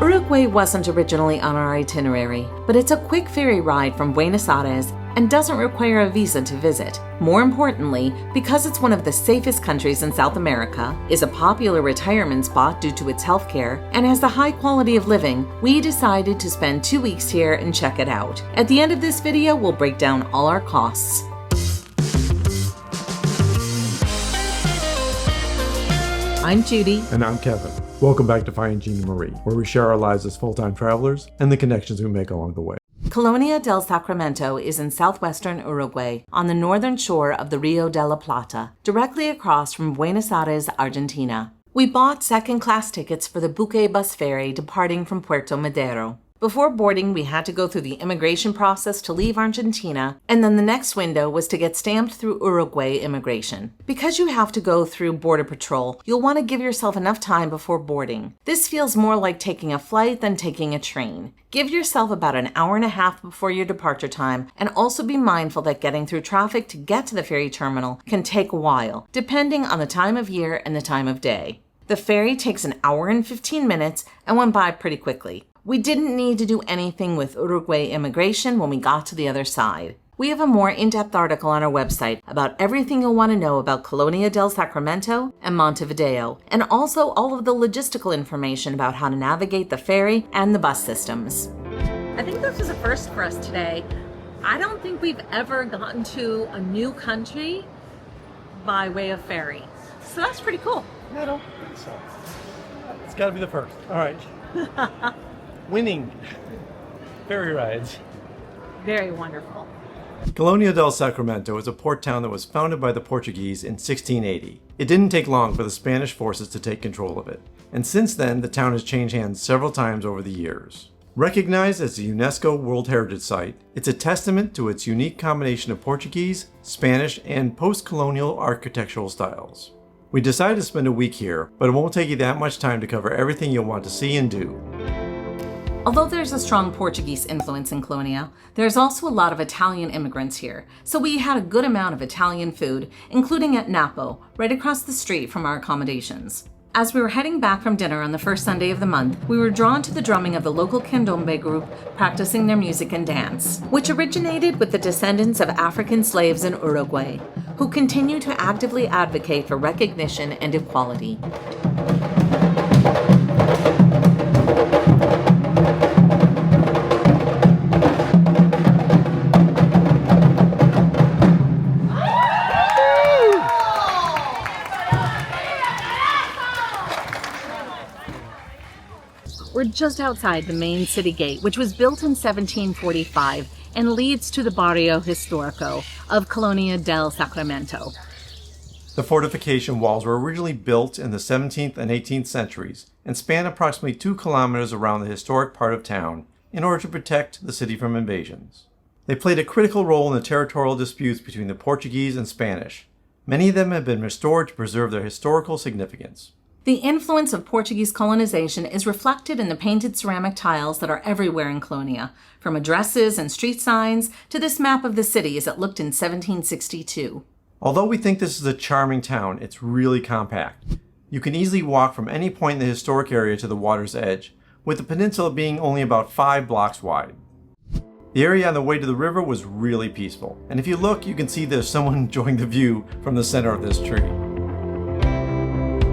Uruguay wasn't originally on our itinerary, but it's a quick ferry ride from Buenos Aires and doesn't require a visa to visit. More importantly, because it's one of the safest countries in South America, is a popular retirement spot due to its healthcare, and has a high quality of living, we decided to spend 2 weeks here and check it out. At the end of this video, we'll break down all our costs. I'm Judy. And I'm Kevin. Welcome back to Finding Gina Marie, where we share our lives as full-time travelers and the connections we make along the way. Colonia del Sacramento is in southwestern Uruguay, on the northern shore of the Rio de la Plata, directly across from Buenos Aires, Argentina. We bought second-class tickets for the Buque bus ferry departing from Puerto Madero. Before boarding, we had to go through the immigration process to leave Argentina, and then the next window was to get stamped through Uruguay immigration. Because you have to go through Border Patrol, you'll want to give yourself enough time before boarding. This feels more like taking a flight than taking a train. Give yourself about an hour and a half before your departure time, and also be mindful that getting through traffic to get to the ferry terminal can take a while, depending on the time of year and the time of day. The ferry takes an hour and 15 minutes and went by pretty quickly. We didn't need to do anything with Uruguay immigration when we got to the other side. We have a more in-depth article on our website about everything you'll want to know about Colonia del Sacramento and Montevideo, and also all of the logistical information about how to navigate the ferry and the bus systems. I think this is a first for us today. I don't think we've ever gotten to a new country by way of ferry. So that's pretty cool. I don't think so. It's got to be the first. All right. Winning ferry rides. Very wonderful. Colonia del Sacramento is a port town that was founded by the Portuguese in 1680. It didn't take long for the Spanish forces to take control of it, and since then the town has changed hands several times over the years. Recognized as a UNESCO World Heritage Site, it's a testament to its unique combination of Portuguese, Spanish, and post-colonial architectural styles. We decided to spend a week here, but it won't take you that much time to cover everything you'll want to see and do. Although there's a strong Portuguese influence in Colonia, there's also a lot of Italian immigrants here, so we had a good amount of Italian food, including at Napo, right across the street from our accommodations. As we were heading back from dinner on the first Sunday of the month, we were drawn to the drumming of the local candombe group practicing their music and dance, which originated with the descendants of African slaves in Uruguay, who continue to actively advocate for recognition and equality. We're just outside the main city gate, which was built in 1745 and leads to the Barrio Histórico of Colonia del Sacramento. The fortification walls were originally built in the 17th and 18th centuries and span approximately 2 kilometers around the historic part of town in order to protect the city from invasions. They played a critical role in the territorial disputes between the Portuguese and Spanish. Many of them have been restored to preserve their historical significance. The influence of Portuguese colonization is reflected in the painted ceramic tiles that are everywhere in Colonia, from addresses and street signs to this map of the city as it looked in 1762. Although we think this is a charming town, it's really compact. You can easily walk from any point in the historic area to the water's edge, with the peninsula being only about 5 blocks wide. The area on the way to the river was really peaceful, and if you look, you can see there's someone enjoying the view from the center of this tree.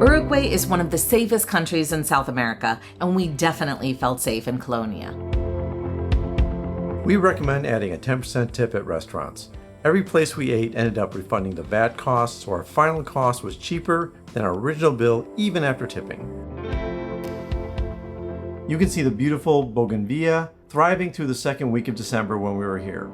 Uruguay is one of the safest countries in South America, and we definitely felt safe in Colonia. We recommend adding a 10% tip at restaurants. Every place we ate ended up refunding the VAT costs, so our final cost was cheaper than our original bill even after tipping. You can see the beautiful Bougainvillea thriving through the second week of December when we were here.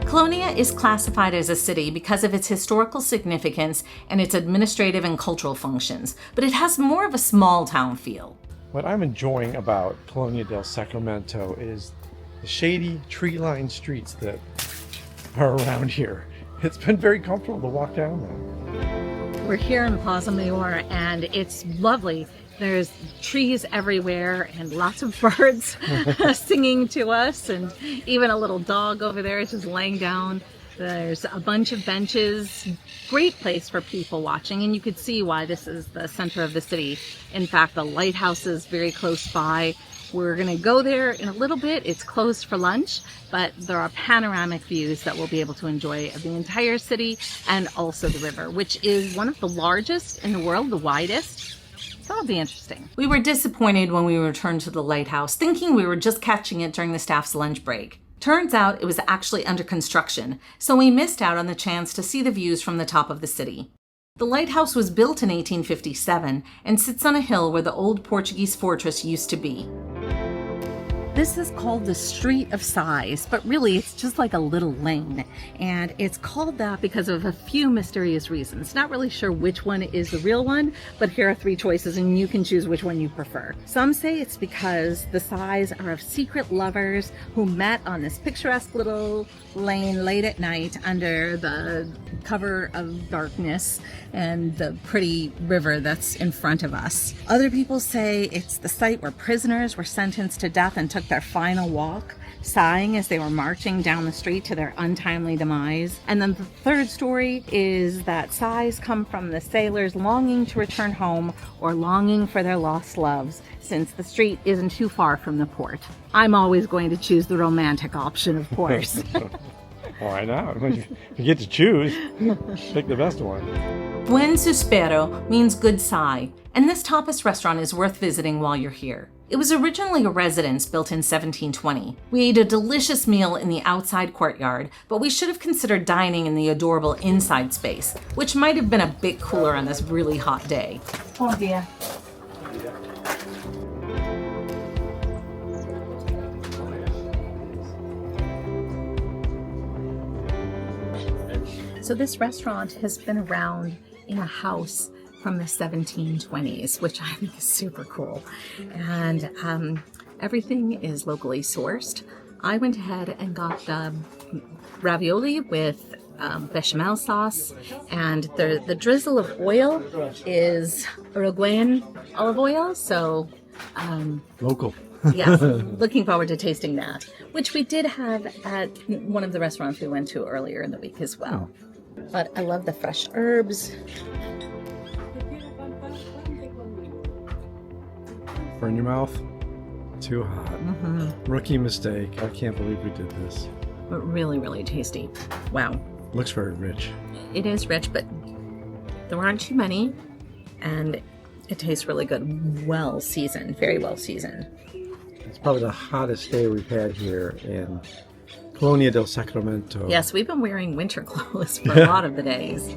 Colonia is classified as a city because of its historical significance and its administrative and cultural functions, but it has more of a small town feel. What I'm enjoying about Colonia del Sacramento is the shady, tree-lined streets that are around here. It's been very comfortable to walk down them. We're here in Plaza Mayor and it's lovely. There's trees everywhere and lots of birds singing to us, and even a little dog over there is just laying down. There's a bunch of benches, great place for people watching, and you could see why this is the center of the city. In fact, the lighthouse is very close by. We're going to go there in a little bit. It's closed for lunch, but there are panoramic views that we'll be able to enjoy of the entire city and also the river, which is one of the largest in the world, the widest. So that'll be interesting. We were disappointed when we returned to the lighthouse, thinking we were just catching it during the staff's lunch break. Turns out it was actually under construction, so we missed out on the chance to see the views from the top of the city. The lighthouse was built in 1857 and sits on a hill where the old Portuguese fortress used to be. This is called the Street of Sighs, but really it's just like a little lane. And it's called that because of a few mysterious reasons. Not really sure which one is the real one, but here are 3 choices and you can choose which one you prefer. Some say it's because the sighs are of secret lovers who met on this picturesque little lane late at night under the cover of darkness and the pretty river that's in front of us. Other people say it's the site where prisoners were sentenced to death and took their final walk, sighing as they were marching down the street to their untimely demise. And then the third story is that sighs come from the sailors longing to return home or longing for their lost loves, since the street isn't too far from the port. I'm always going to choose the romantic option, of course. Why not? When you get to choose, pick the best one. Buen Suspiro means good sigh, and this tapas restaurant is worth visiting while you're here. It was originally a residence built in 1720. We ate a delicious meal in the outside courtyard, but we should have considered dining in the adorable inside space, which might have been a bit cooler on this really hot day. Oh dear. So this restaurant has been around in a house from the 1720s, which I think is super cool. And everything is locally sourced. I went ahead and got the ravioli with bechamel sauce, and the drizzle of oil is Uruguayan olive oil. So Local. yes, looking forward to tasting that, which we did have at one of the restaurants we went to earlier in the week as well. But I love the fresh herbs. Burn your mouth? Too hot. Rookie mistake. I can't believe we did this. But really, really tasty. Wow. Looks very rich. It is rich, but there aren't too many, and it tastes really good. Well seasoned, very well seasoned. It's probably the hottest day we've had here in Colonia del Sacramento. Yes, we've been wearing winter clothes for a lot of the days.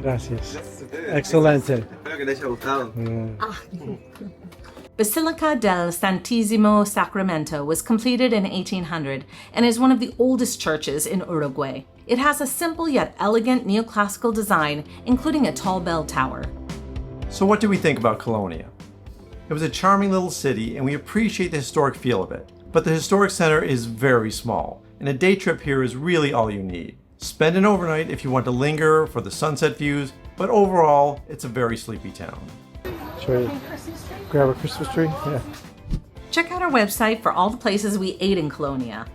Gracias. Excelente. Espero que te haya gustado. Basilica del Santissimo Sacramento was completed in 1800 and is one of the oldest churches in Uruguay. It has a simple yet elegant neoclassical design, including a tall bell tower. So what do we think about Colonia? It was a charming little city and we appreciate the historic feel of it. But the historic center is very small, and a day trip here is really all you need. Spend an overnight if you want to linger for the sunset views, but overall, it's a very sleepy town. Should we grab a Christmas tree? Yeah. Check out our website for all the places we ate in Colonia.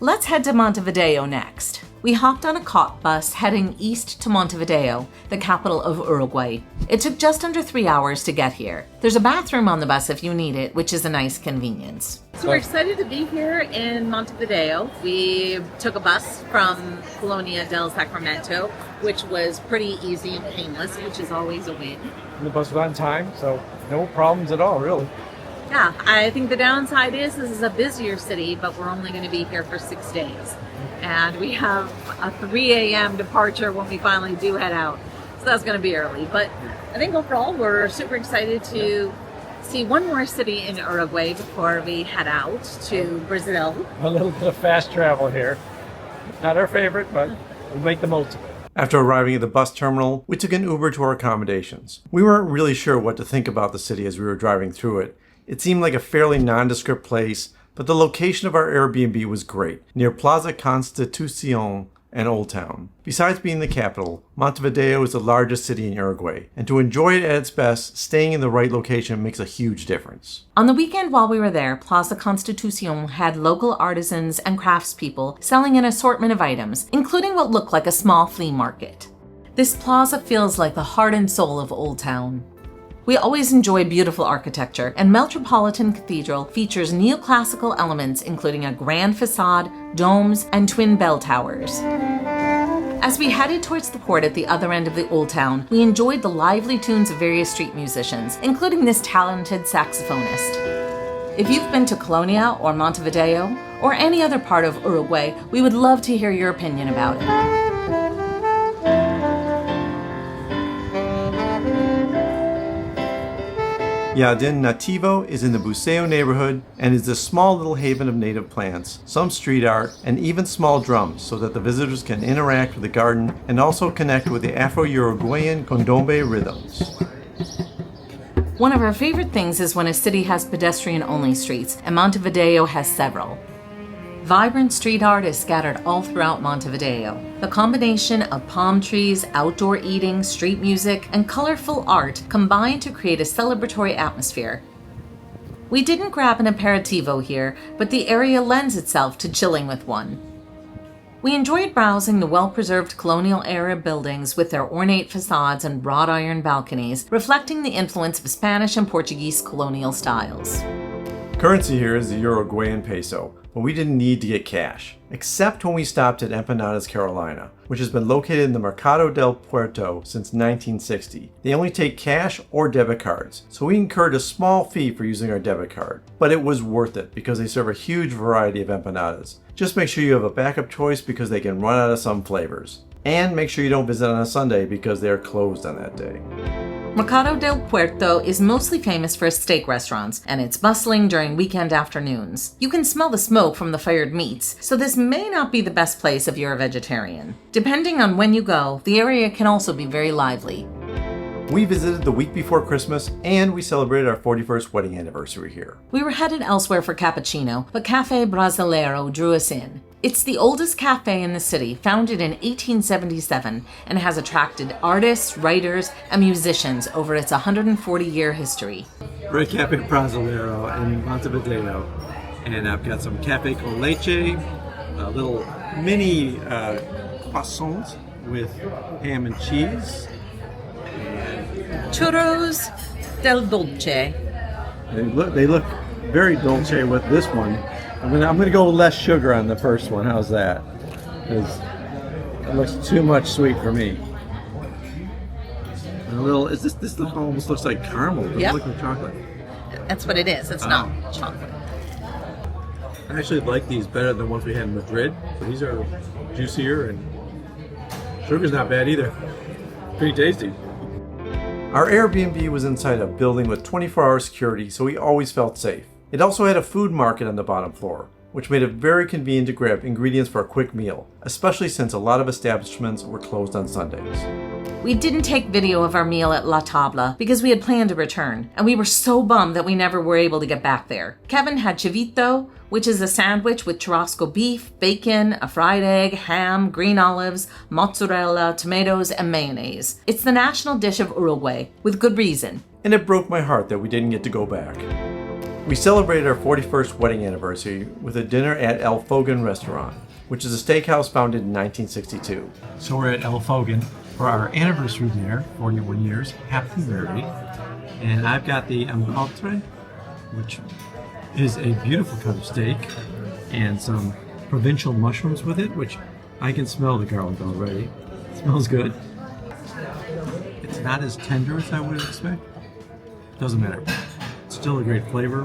Let's head to Montevideo next. We hopped on a COT bus heading east to Montevideo, the capital of Uruguay. It took just under 3 hours to get here. There's a bathroom on the bus if you need it, which is a nice convenience. So we're excited to be here in Montevideo. We took a bus from Colonia del Sacramento, which was pretty easy and painless, which is always a win. And the bus was on time, so no problems at all, really. Yeah, I think the downside is this is a busier city, but we're only going to be here for 6 days. And we have a 3 a.m. departure when we finally do head out. So that's going to be early. But I think overall we're super excited to see one more city in Uruguay before we head out to Brazil. A little bit of fast travel here. Not our favorite, but we'll make the most of it. After arriving at the bus terminal, we took an Uber to our accommodations. We weren't really sure what to think about the city as we were driving through it. It seemed like a fairly nondescript place, but the location of our Airbnb was great, near Plaza Constitucion, and Old Town. Besides being the capital, Montevideo is the largest city in Uruguay, and to enjoy it at its best, staying in the right location makes a huge difference. On the weekend while we were there, Plaza Constitucion had local artisans and craftspeople selling an assortment of items, including what looked like a small flea market. This plaza feels like the heart and soul of Old Town. We always enjoy beautiful architecture, and Metropolitan Cathedral features neoclassical elements including a grand facade, domes, and twin bell towers. As we headed towards the port at the other end of the Old Town, we enjoyed the lively tunes of various street musicians, including this talented saxophonist. If you've been to Colonia or Montevideo, or any other part of Uruguay, we would love to hear your opinion about it. Jardín Nativo is in the Buceo neighborhood and is this small little haven of native plants, some street art, and even small drums so that the visitors can interact with the garden and also connect with the Afro-Uruguayan candombe rhythms. One of our favorite things is when a city has pedestrian-only streets, and Montevideo has several. Vibrant street art is scattered all throughout Montevideo. The combination of palm trees, outdoor eating, street music, and colorful art combine to create a celebratory atmosphere. We didn't grab an aperitivo here, but the area lends itself to chilling with one. We enjoyed browsing the well-preserved colonial-era buildings with their ornate facades and wrought iron balconies, reflecting the influence of Spanish and Portuguese colonial styles. Currency here is the Uruguayan peso, but we didn't need to get cash, except when we stopped at Empanadas Carolina, which has been located in the Mercado del Puerto since 1960. They only take cash or debit cards, so we incurred a small fee for using our debit card. But it was worth it because they serve a huge variety of empanadas. Just make sure you have a backup choice because they can run out of some flavors. And make sure you don't visit on a Sunday because they are closed on that day. Mercado del Puerto is mostly famous for its steak restaurants, and it's bustling during weekend afternoons. You can smell the smoke from the fired meats, so this may not be the best place if you're a vegetarian. Depending on when you go, the area can also be very lively. We visited the week before Christmas, and we celebrated our 41st wedding anniversary here. We were headed elsewhere for cappuccino, but Café Brasileiro drew us in. It's the oldest cafe in the city, founded in 1877, and has attracted artists, writers, and musicians over its 140-year history. We're at Café Brasileiro in Montevideo, and I've got some cafe con leche, little mini croissants with ham and cheese. Churros del Dolce. They look very dolce with this one. I'm gonna go with less sugar on the first one. How's that? Because it looks too much sweet for me. And a little. This almost looks like caramel? It doesn't look like chocolate. That's what it is. It's not chocolate. I actually like these better than the ones we had in Madrid. So these are juicier and sugar's not bad either. Pretty tasty. Our Airbnb was inside a building with 24-hour security, so we always felt safe. It also had a food market on the bottom floor, which made it very convenient to grab ingredients for a quick meal, especially since a lot of establishments were closed on Sundays. We didn't take video of our meal at La Tabla because we had planned to return, and we were so bummed that we never were able to get back there. Kevin had chivito, which is a sandwich with churrasco beef, bacon, a fried egg, ham, green olives, mozzarella, tomatoes, and mayonnaise. It's the national dish of Uruguay, with good reason. And it broke my heart that we didn't get to go back. We celebrated our 41st wedding anniversary with a dinner at El Fogan Restaurant, which is a steakhouse founded in 1962. So we're at El Fogan for our anniversary dinner, 41 years, happily married. And I've got the empatre, which is a beautiful cut of steak, and some provincial mushrooms with it, which I can smell the garlic already. It smells good. It's not as tender as I would expect. Doesn't matter. Still a great flavor.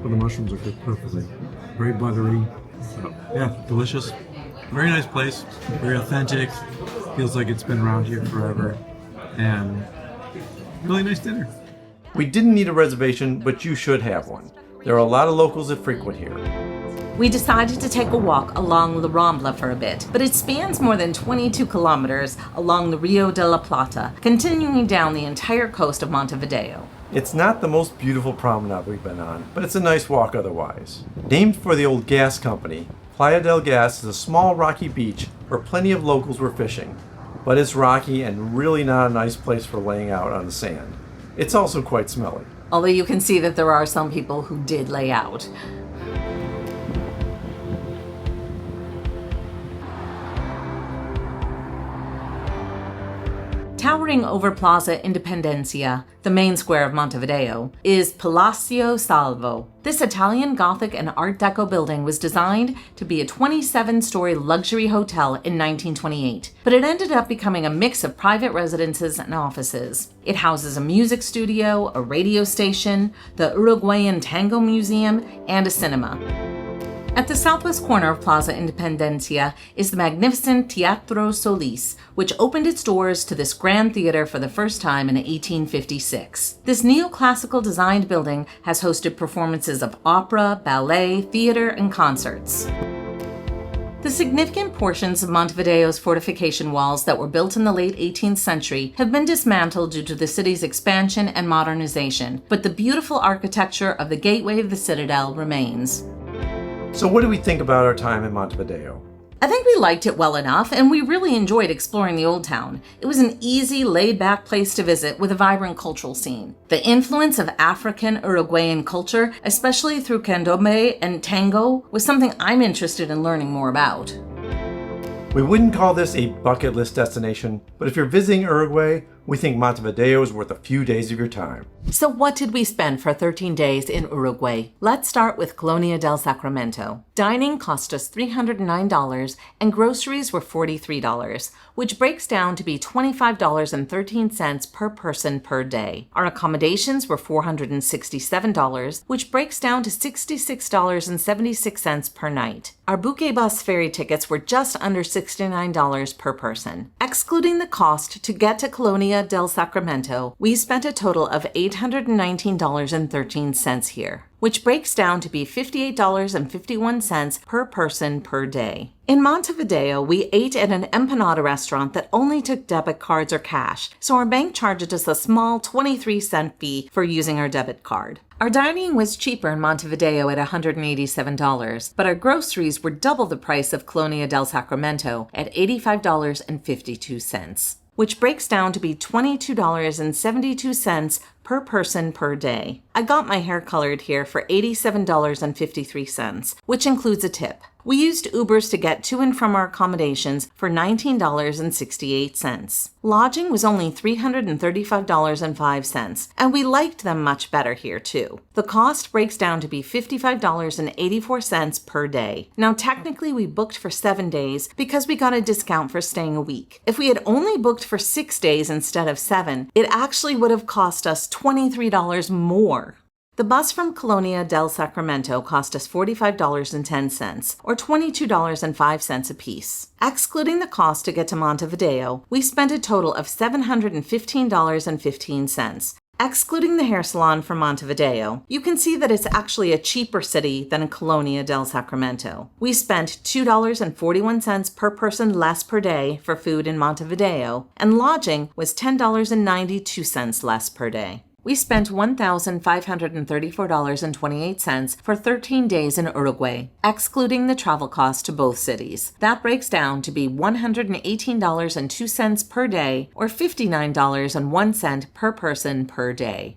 But the mushrooms are cooked perfectly. Very buttery. Yeah, delicious. Very nice place. Very authentic. Feels like it's been around here forever. And really nice dinner. We didn't need a reservation, but you should have one. There are a lot of locals that frequent here. We decided to take a walk along La Rambla for a bit, but it spans more than 22 kilometers along the Rio de la Plata, continuing down the entire coast of Montevideo. It's not the most beautiful promenade we've been on, but it's a nice walk otherwise. Named for the old gas company, Playa del Gas is a small rocky beach where plenty of locals were fishing, but it's rocky and really not a nice place for laying out on the sand. It's also quite smelly. Although you can see that there are some people who did lay out. Towering over Plaza Independencia, the main square of Montevideo, is Palacio Salvo. This Italian Gothic and Art Deco building was designed to be a 27-story luxury hotel in 1928, but it ended up becoming a mix of private residences and offices. It houses a music studio, a radio station, the Uruguayan Tango Museum, and a cinema. At the southwest corner of Plaza Independencia is the magnificent Teatro Solis, which opened its doors to this grand theater for the first time in 1856. This neoclassical designed building has hosted performances of opera, ballet, theater, and concerts. The significant portions of Montevideo's fortification walls that were built in the late 18th century have been dismantled due to the city's expansion and modernization, but the beautiful architecture of the gateway of the citadel remains. So what do we think about our time in Montevideo? I think we liked it well enough, and we really enjoyed exploring the Old Town. It was an easy, laid-back place to visit with a vibrant cultural scene. The influence of African Uruguayan culture, especially through candombe and tango, was something I'm interested in learning more about. We wouldn't call this a bucket list destination, but if you're visiting Uruguay, we think Montevideo is worth a few days of your time. So what did we spend for 13 days in Uruguay? Let's start with Colonia del Sacramento. Dining cost us $309 and groceries were $43, which breaks down to be $25.13 per person per day. Our accommodations were $467, which breaks down to $66.76 per night. Our bouquet bus ferry tickets were just under $69 per person. Excluding the cost to get to Colonia del Sacramento, we spent a total of $819.13 here, which breaks down to be $58.51 per person per day. In Montevideo, we ate at an empanada restaurant that only took debit cards or cash, so our bank charged us a small 23-cent fee for using our debit card. Our dining was cheaper in Montevideo at $187, but our groceries were double the price of Colonia del Sacramento at $85.52. which breaks down to be $22.72 per person per day. I got my hair colored here for $87.53, which includes a tip. We used Ubers to get to and from our accommodations for $19.68. Lodging was only $335.05, and we liked them much better here too. The cost breaks down to be $55.84 per day. Now technically we booked for 7 days because we got a discount for staying a week. If we had only booked for 6 days instead of 7, it actually would have cost us $23 more. The bus from Colonia del Sacramento cost us $45.10, or $22.05 apiece. Excluding the cost to get to Montevideo, we spent a total of $715.15. Excluding the hair salon from Montevideo, you can see that it's actually a cheaper city than Colonia del Sacramento. We spent $2.41 per person less per day for food in Montevideo, and lodging was $10.92 less per day. We spent $1,534.28 for 13 days in Uruguay, excluding the travel cost to both cities. That breaks down to be $118.02 per day, or $59.01 per person per day.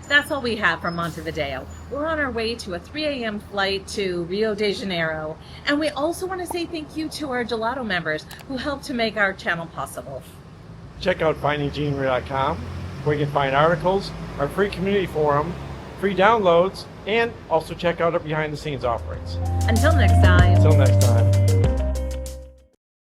That's all we have from Montevideo. We're on our way to a 3 a.m. flight to Rio de Janeiro, and we also want to say thank you to our Gelato members who helped to make our channel possible. Check out findinggeniemarie.com, where you can find articles, our free community forum, free downloads, and also check out our behind-the-scenes offerings. Until next time.